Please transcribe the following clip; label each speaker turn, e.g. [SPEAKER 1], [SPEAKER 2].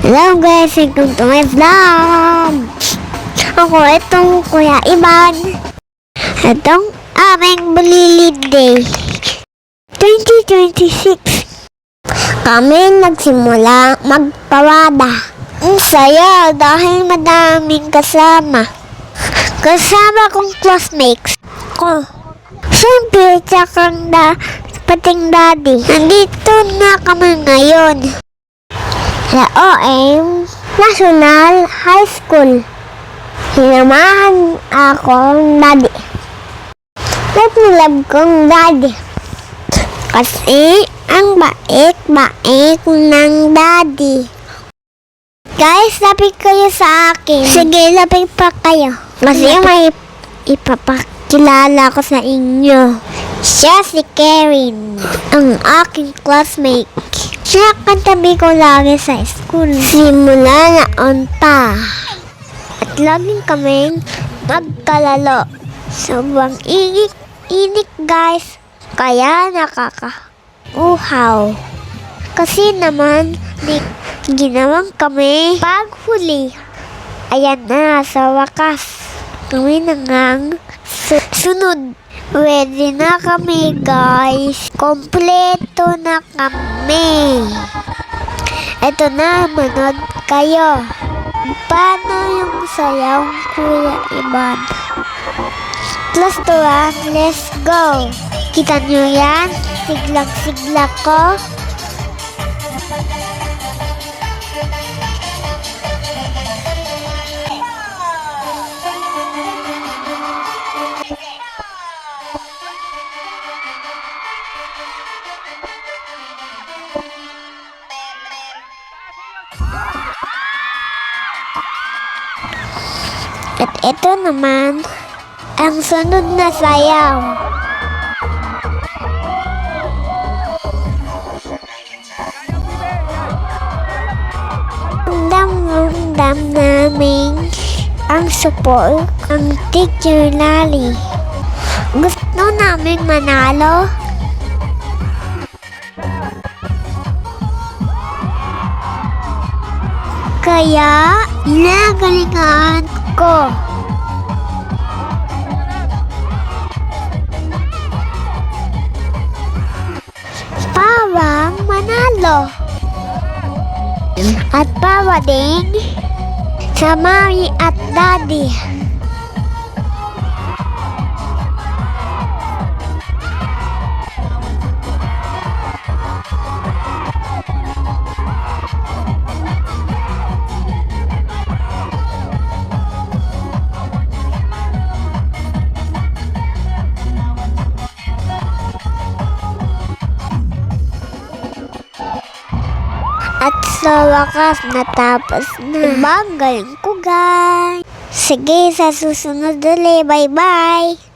[SPEAKER 1] Hello guys, welcome to my vlog. Ako itong Kuya Ivan. Itong aming Bulilid Day 2026. Kami nagsimula magpawada. Ang saya dahil madaming kasama. Kasama kong classmates ko. Siyempre, tsakang pating daddy. Nandito na kami ngayon sa OM National High School. Sinamahan ako ng daddy. Love kong daddy. Kasi ang bait-bait ng daddy. Guys, lapit kayo sa akin. Sige, lapit pa kayo. Kasi may ipapakilala ko sa inyo. Siya si Karen, ang aking classmate. Siya katabi ko lagi sa school. Simula noon pa. At laging kaming magkalalo. Sobrang init guys. Kaya nakakauhaw. Kasi naman, ginawang kami paghuli. Ayan na, sa wakas. Kami na ngang sunod. Ready na kami guys. Kompleto na kami. Eto na, manood kayo. Paano yung sayaw Kuya Ivan? Plus to let's go. Kita nyo yan? Siglag-siglag ko. At ito naman, ang sunod na sayaw. Ramdam namin ang support ng Teacher Lali. Gusto namin manalo. Kaya, nagalingan ko. Para manalo. At para din sa mommy at daddy. At sa wakas, natapos na. Galing ko guys. Sige, sa susunod ulit. Bye-bye.